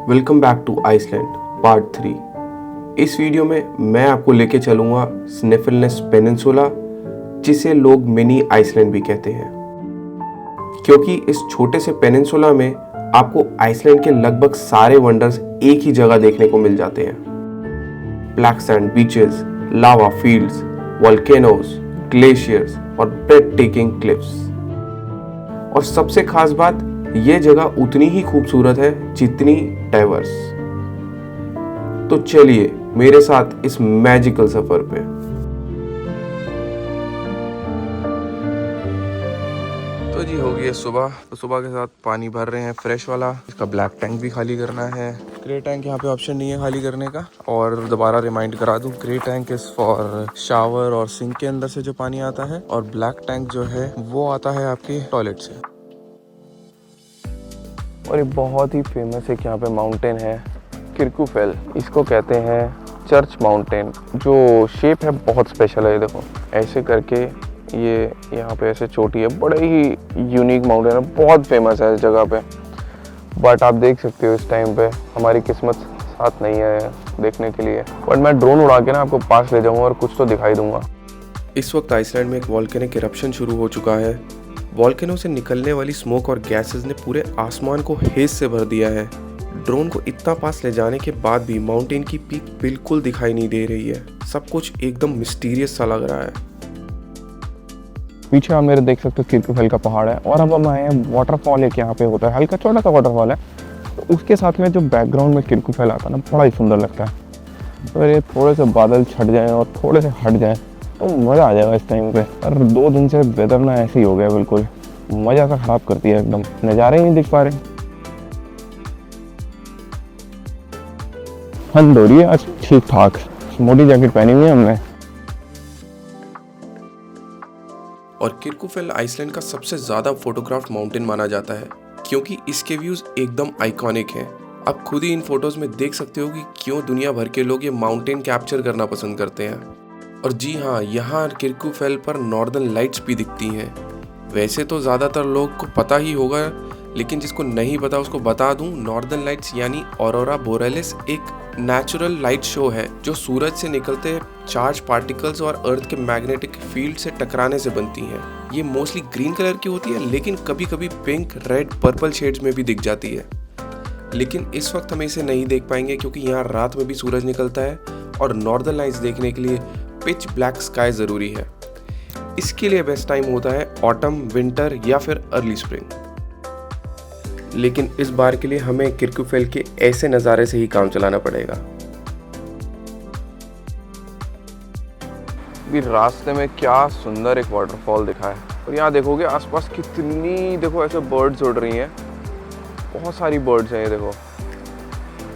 Welcome back to Iceland part 3। इस video में मैं आपको लेके चलूँगा स्नेफेलनेस पेनिनसुला, जिसे लोग मिनी आइसलैंड भी कहते हैं, क्योंकि इस छोटे से पेनिनसुला में आपको आइसलैंड के लगभग सारे वंडर्स एक ही जगह देखने को मिल जाते हैं। ब्लैक सैंड बीचेस, लावा फील्ड्स, वोल्केनोज, ग्लेशियर्स और ब्रेथ टेकिंग क्लिफ्स। और सबसे खास बात, यह जगह उतनी ही खूबसूरत है जितनी डाइवर्स। तो चलिए मेरे साथ इस मैजिकल सफर पे। तो जी हो गई है सुबह। तो सुबह के साथ पानी भर रहे हैं फ्रेश वाला। इसका ब्लैक टैंक भी खाली करना है। ग्रे टैंक यहाँ पे ऑप्शन नहीं है खाली करने का। और दोबारा रिमाइंड करा दूं, grey tank is for shower और सिंक के अंदर से जो पानी आता है, और ब्लैक टैंक जो है वो आता है आपके टॉयलेट से। और ये बहुत ही फेमस एक यहाँ पे माउंटेन है, किर्कुफेल। इसको कहते हैं चर्च माउंटेन। जो शेप है बहुत स्पेशल है। ये देखो ऐसे करके ये यहाँ पे ऐसे चोटी है, बड़े ही यूनिक माउंटेन है, बहुत फेमस है इस जगह पे। बट आप देख सकते हो इस टाइम पे हमारी किस्मत साथ नहीं है देखने के लिए। बट मैं ड्रोन उड़ा के ना आपको पास ले जाऊँगा और कुछ तो दिखाई दूंगा। इस वक्त आइसलैंड में एक वॉल्केनिक इरप्शन शुरू हो चुका है। वॉल्केनो से निकलने वाली स्मोक और गैसेस ने पूरे आसमान को हेज से भर दिया है। ड्रोन को इतना पास ले जाने के बाद भी माउंटेन की पीक बिल्कुल दिखाई नहीं दे रही है। सब कुछ एकदम मिस्टीरियस सा लग रहा है। पीछे आप मेरे देख सकते हो किर्कुफेल का पहाड़ है। और अब हम आए हैं वाटरफॉल, एक यहाँ पे होता है, हल्का छोटा सा वाटरफॉल है। तो उसके साथ में जो बैकग्राउंड में किर्कुफेल आता है ना, बड़ा ही सुंदर लगता है। तो ये थोड़े से बादल छट जाएं और थोड़े से हट जाएं तो मज़ा आ जाएगा इस टाइम पे। और 2 दिन से वेदर ना ऐसे ही हो गया, बिल्कुल मज़ा सा ख़राब करती है एकदम। नज़ारे ही नहीं दिख पा रहे। ठंड हो रही है आज ठीक ठाक, मोटी जैकेट पहनी हुई है हमने। और किर्कुफेल आइसलैंड का सबसे ज़्यादा फोटोग्राफ्ड माउंटेन माना जाता है, क्योंकि इसके व्यूज़ एकदम आइकॉनिक हैं। आप खुद ही इन फोटोज़ में देख सकते हो कि क्यों दुनिया भर के लोग ये माउंटेन कैप्चर करना पसंद करते हैं। और जी हाँ, यहाँ किर्कुफेल पर नॉर्दर्न लाइट्स भी दिखती हैं। वैसे तो ज़्यादातर लोग को पता ही होगा, लेकिन जिसको नहीं पता उसको बता दूं, नॉर्दर्न लाइट्स यानी ऑरोरा बोरेलिस एक नेचुरल लाइट शो है जो सूरज से निकलते चार्ज पार्टिकल्स और अर्थ के मैग्नेटिक फील्ड से टकराने से बनती हैं। ये मोस्टली ग्रीन कलर की होती है, लेकिन कभी कभी पिंक, रेड, पर्पल शेड्स में भी दिख जाती है। लेकिन इस वक्त हम इसे नहीं देख पाएंगे क्योंकि यहाँ रात में भी सूरज निकलता है और नॉर्दर्न लाइट्स देखने के लिए पिच ब्लैक स्काई ज़रूरी है। इसके लिए बेस्ट टाइम होता है ऑटम, विंटर या फिर अर्ली स्प्रिंग। लेकिन इस बार के लिए हमें किर्कुफेल के ऐसे नज़ारे से ही काम चलाना पड़ेगा। भी रास्ते में क्या सुंदर एक वाटरफॉल दिखा है। और यहाँ देखोगे आसपास कितनी, देखो ऐसे बर्ड्स उड़ रही हैं, बहुत सारी बर्ड्स हैं। ये देखो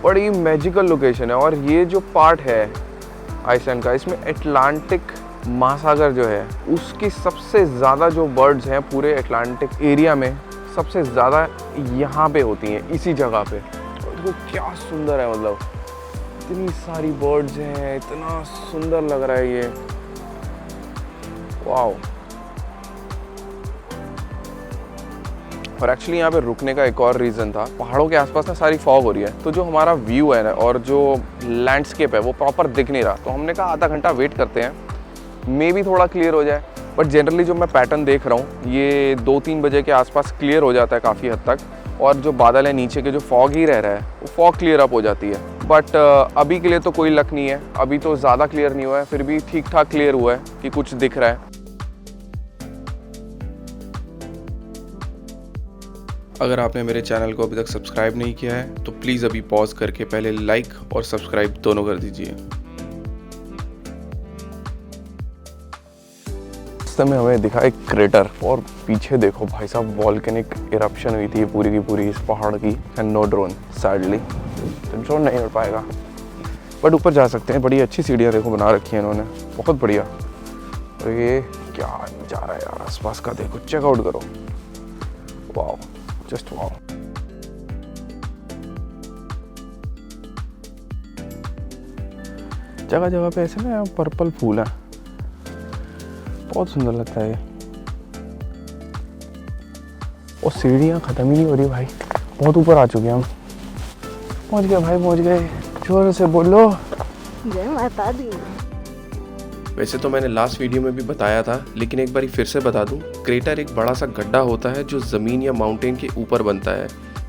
बड़ी मैजिकल लोकेशन है। और ये जो पार्ट है आइसलैंड का, इसमें अटलांटिक महासागर जो है उसकी सबसे ज़्यादा जो बर्ड्स हैं पूरे अटलांटिक एरिया में, सबसे ज़्यादा यहाँ पे होती हैं, इसी जगह पे। और देखो क्या सुंदर है, मतलब इतनी सारी बर्ड्स हैं, इतना सुंदर लग रहा है ये। वाओ। और एक्चुअली यहाँ पे रुकने का एक और रीज़न था, पहाड़ों के आसपास ना सारी फॉग हो रही है, तो जो हमारा व्यू है ना और जो लैंडस्केप है वो प्रॉपर दिख नहीं रहा। तो हमने कहा आधा घंटा वेट करते हैं, मे भी थोड़ा क्लियर हो जाए। बट जनरली जो मैं पैटर्न देख रहा हूँ, ये 2-3 बजे के आसपास क्लियर हो जाता है काफ़ी हद तक। और जो बादल है नीचे के, जो फॉग ही रह रहा है, वो फॉग क्लियर अप हो जाती है। बट अभी के लिए तो कोई लक नहीं है, अभी तो ज़्यादा क्लियर नहीं हुआ है, फिर भी ठीक ठाक क्लियर हुआ है कि कुछ दिख रहा है। अगर आपने मेरे चैनल को अभी तक सब्सक्राइब नहीं किया है तो प्लीज़ अभी पॉज करके पहले लाइक और सब्सक्राइब दोनों कर दीजिए। समय हमें दिखा एक क्रेटर, और पीछे देखो भाई साहब वॉल्केनिक इरप्शन हुई थी पूरी की पूरी इस पहाड़ की। एंड नो ड्रोन, सैडली तो ड्रोन नहीं उड़ पाएगा, बट ऊपर जा सकते हैं। बड़ी अच्छी सीढ़ियाँ देखो बना रखी हैं इन्होंने, बहुत बढ़िया। तो ये क्या नज़ारा है यार आसपास का, देखो चेकआउट करो। Wow, just wow. जगह जगह पे ऐसे ना पर्पल फूल है, बहुत सुंदर लगता है ये। और सीढ़ियाँ ख़त्म ही नहीं हो रही भाई, बहुत ऊपर आ चुके हैं हम। पहुंच गए भाई, पहुंच गए। जोर से बोलो। जय माता दी। वैसे तो मैंने लास्ट वीडियो में भी बताया था, लेकिन एक बार फिर से बता दूं, क्रेटर एक बड़ा सा गड्ढा होता है जो ज़मीन या माउंटेन के ऊपर बनता है।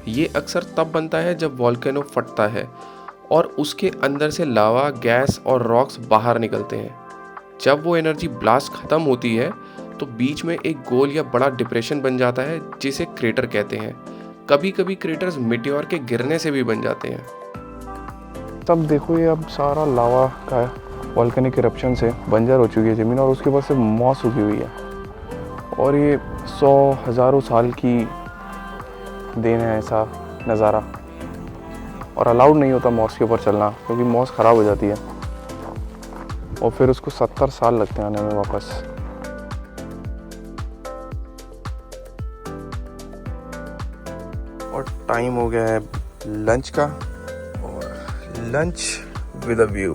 ये अक्सर तब बनता है जब वॉल्केनो फटता है और उसके अंदर से लावा, गैस और रॉक्स बाहर निकलते हैं। जब वो एनर्जी ब्लास्ट ख़त्म होती है तो बीच में एक गोल या बड़ा डिप्रेशन बन जाता है जिसे क्रेटर कहते हैं। कभी कभी क्रेटर्स मिट्योर के गिरने से भी बन जाते हैं। तब देखो ये अब सारा लावा का वॉल्केनिक इरप्शन से बंजर हो चुकी है ज़मीन और उसके ऊपर से मॉस उगी हुई है। और ये 100,000 साल की देन है ऐसा नज़ारा। और अलाउड नहीं होता मॉस के ऊपर चलना, क्योंकि मॉस ख़राब हो जाती है और फिर उसको 70 साल लगते हैं आने में वापस। और टाइम हो गया है लंच का, और लंच विद अ व्यू।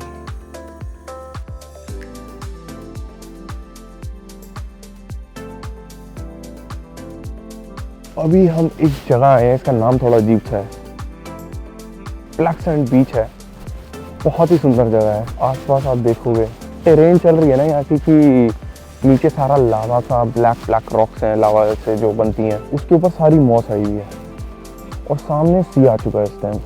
अभी हम एक जगह आए हैं, इसका नाम थोड़ा अजीब सा है, ब्लैक सैंड बीच है। बहुत ही सुंदर जगह है। आसपास आप देखोगे टेरेन चल रही है ना यहाँ की, कि नीचे सारा लावा सा ब्लैक ब्लैक रॉक्स हैं, लावा से जो बनती हैं, उसके ऊपर सारी मॉस आई हुई है और सामने सी आ चुका है इस टाइम।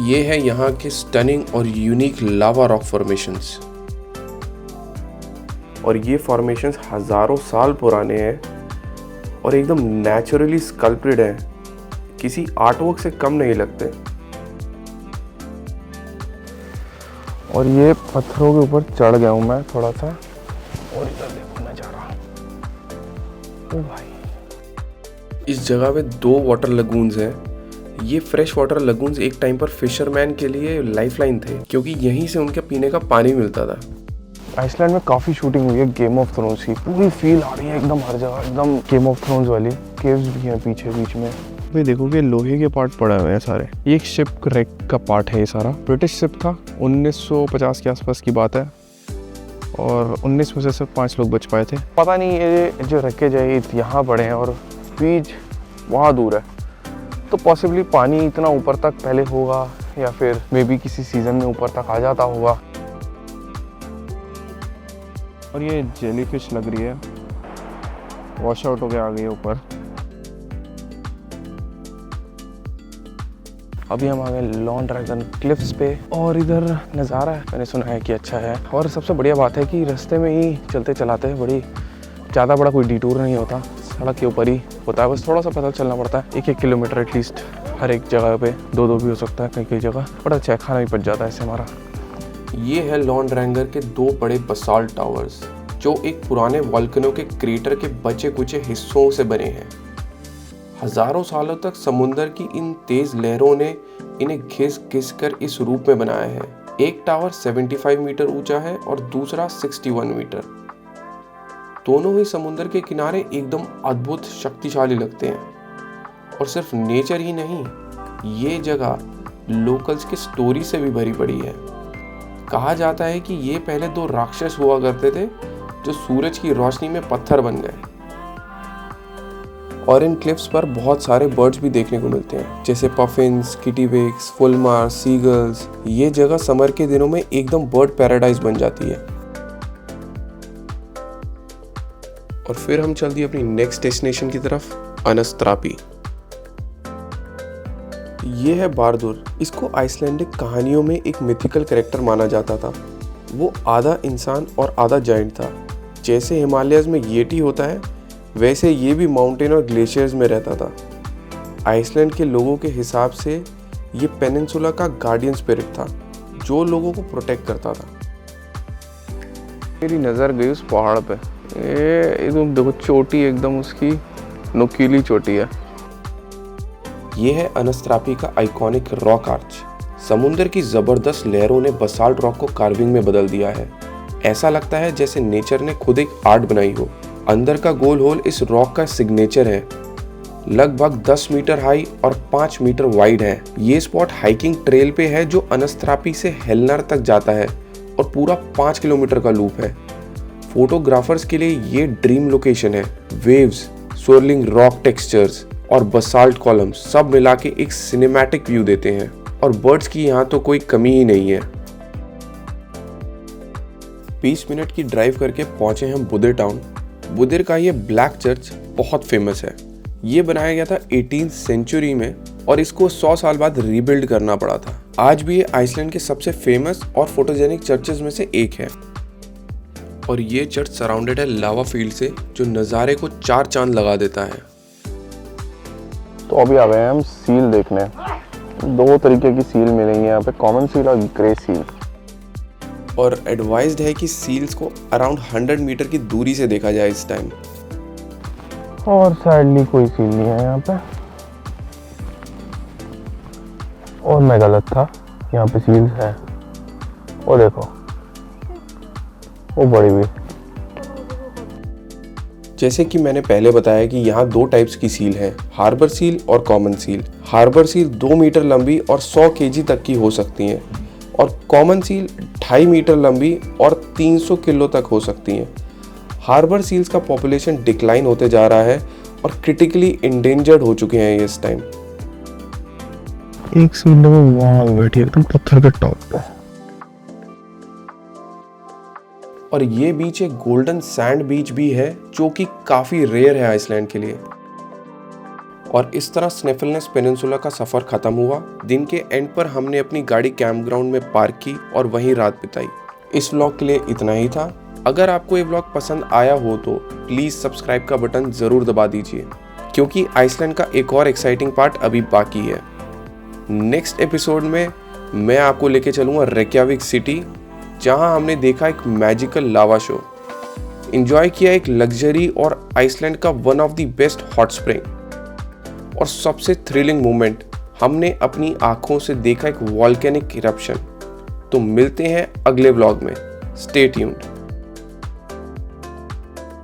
ये है यहाँ के स्टनिंग और यूनिक लावा रॉक फॉर्मेशंस। और ये फॉर्मेशंस हजारों साल पुराने हैं और एकदम नेचुरली स्कल्प्टेड हैं, किसी आर्टवर्क से कम नहीं लगते। और ये पत्थरों के ऊपर चढ़ गया हूँ मैं थोड़ा सा, और इधर देखो नजारा। ओ भाई, इस जगह में 2 वाटर लगून्स हैं। ये फ्रेश वाटर लगून्स एक टाइम पर फिशरमैन के लिए लाइफलाइन थे, क्योंकि यहीं से उनके पीने का पानी मिलता था। आइसलैंड में काफ़ी शूटिंग हुई है गेम ऑफ थ्रोन्स की, पूरी फील आ रही है एकदम हर जगह, एकदम गेम ऑफ थ्रोन्स वाली। केव्स भी हैं पीछे बीच में। भाई देखोगे लोहे के पार्ट पड़े हुए हैं सारे। ये एक शिप रैक का पार्ट है ये सारा। ब्रिटिश शिप था, 1950 के आसपास की बात है, और 19 में से सिर्फ 5 लोग बच पाए थे। पता नहीं ये जो रैकेज है ये यहाँ पड़े हैं और बीच वहाँ दूर है, तो पॉसिबली पानी इतना ऊपर तक पहले होगा या फिर मे बी किसी सीजन में ऊपर तक आ जाता होगा। और ये जेलीफिश लग रही है, वॉश आउट हो गया, आ गई ऊपर। अभी हम आ गए लॉन ड्रैगन क्लिफ्स पे, और इधर नज़ारा है मैंने सुना है कि अच्छा है। और सबसे बढ़िया बात है कि रास्ते में ही चलते चलाते हैं, बड़ी ज़्यादा बड़ा कोई डिटूर नहीं होता, सड़क के ऊपर ही होता है, बस थोड़ा सा पैदल चलना पड़ता है। 1-1 किलोमीटर एटलीस्ट हर एक जगह पे, 2-2 भी हो सकता है कई जगह। बड़ा अच्छा है, खाना भी पच जाता है इससे हमारा। ये है लॉन ड्रैंगर के 2 बड़े बसाल्ट टावर्स, जो एक पुराने वॉल्केनो के क्रेटर के बचे कुचे हिस्सों से बने हैं। हजारों सालों तक समुद्र की इन तेज लहरों ने इन्हें घिस घिस कर इस रूप में बनाया है। एक टावर 75 मीटर ऊंचा है और दूसरा 61 मीटर। दोनों ही समुद्र के किनारे एकदम अद्भुत शक्तिशाली लगते हैं। और सिर्फ नेचर ही नहीं, ये जगह लोकल्स की स्टोरी से भी भरी पड़ी है। कहा जाता है कि ये पहले 2 राक्षस हुआ करते थे जो सूरज की रोशनी में पत्थर बन गए। और इन क्लिफ्स पर बहुत सारे बर्ड्स भी देखने को मिलते हैं, जैसे पफिन्स, किटीवेक्स, फुलमार, सीगल्स। ये जगह समर के दिनों में एकदम बर्ड पैराडाइज बन जाती है। और फिर हम चल दिए अपनी नेक्स्ट डेस्टिनेशन की तरफ, अनस्त्रापी। ये है बारदुर। इसको आइसलैंडिक कहानियों में एक मिथिकल कैरेक्टर माना जाता था। वो आधा इंसान और आधा जायंट था। जैसे हिमालयस में येटी होता है, वैसे ये भी माउंटेन और ग्लेशियर्स में रहता था। आइसलैंड के लोगों के हिसाब से ये पेनिनसुला का गार्डियन स्पिरिट था, जो लोगों को प्रोटेक्ट करता था। मेरी नज़र गई उस पहाड़ पे, ये एकदम देखो चोटी, एकदम उसकी नुकीली चोटी है। ये है अनस्त्रापी का आइकॉनिक रॉक आर्च। समुद्र की ज़बरदस्त लहरों ने बसाल्ट रॉक को कार्विंग में बदल दिया है। ऐसा लगता है जैसे नेचर ने खुद एक आर्ट बनाई हो। अंदर का गोल होल इस रॉक का सिग्नेचर है। लगभग 10 मीटर हाई और 5 मीटर वाइड है। ये स्पॉट हाइकिंग ट्रेल पे है जो अनस्त्रापी से हेलनर तक जाता है और पूरा 5 किलोमीटर का लूप है। फोटोग्राफर्स के लिए ये ड्रीम लोकेशन है। वेव्स, swirling रॉक टेक्सचर्स और बसाल्ट कॉलम्स सब मिला के एक सिनेमैटिक व्यू देते हैं और बर्ड्स की यहाँ तो कोई कमी ही नहीं है। 20 मिनट की ड्राइव करके पहुंचे हम बुदिर टाउन। बुदिर का ये ब्लैक चर्च बहुत फेमस है। ये बनाया गया था 18th सेंचुरी में और इसको 100 साल बाद रीबिल्ड करना पड़ा था। आज भी ये आइसलैंड के सबसे फेमस और फोटोजेनिक चर्चेज में से एक है और ये चर्च सराउंडेड है लावा फील्ड से जो नज़ारे को 4 चांद लगा देता है। तो अभी आ गए हैं हम सील देखने। 2 तरीके की सील मिलेंगी यहाँ पे, कॉमन सील और ग्रे सील। और एडवाइज्ड है कि सील्स को अराउंड 100 मीटर की दूरी से देखा जाए इस टाइम। और सैडली कोई सील नहीं है यहाँ पे। और मैं गलत था, यहाँ पे सील्स है। वो देखो, वो बड़ी भी। जैसे कि मैंने पहले बताया कि यहाँ 2 टाइप्स की सील है, हार्बर सील और common seal. Harbour seal 2 metre लंबी और 100 केजी तक की हो सकती हैं और कॉमन सील 2.5 मीटर लंबी और 300 किलो तक हो सकती हैं। हार्बर सील्स का पॉपुलेशन डिक्लाइन होते जा रहा है और क्रिटिकली इंडेंजर्ड हो चुके हैं इस टाइम। एक सील वहाँ बैठी है एकदम पत्थर के टॉप पे। और ये बीच एक गोल्डन सैंड बीच भी है जो कि काफ़ी रेयर है आइसलैंड के लिए। और इस तरह स्नेफलनेस पेनिनसुला का सफ़र ख़त्म हुआ। दिन के एंड पर हमने अपनी गाड़ी कैंप ग्राउंड में पार्क की और वहीं रात बिताई। इस व्लॉग के लिए इतना ही था। अगर आपको ये व्लॉग पसंद आया हो तो प्लीज़ सब्सक्राइब का बटन ज़रूर दबा दीजिए क्योंकि आइसलैंड का एक और एक्साइटिंग पार्ट अभी बाकी है। नेक्स्ट एपिसोड में मैं आपको लेके चलूँगा रेक्याविक सिटी जहाँ हमने देखा एक मैजिकल लावा शो, एंजॉय किया एक लग्जरी और आइसलैंड का one of the best hot spring और सबसे थ्रिलिंग मोमेंट हमने अपनी आंखों से देखा एक वॉल्केनिक इरप्शन। तो मिलते हैं अगले व्लॉग में। Stay tuned.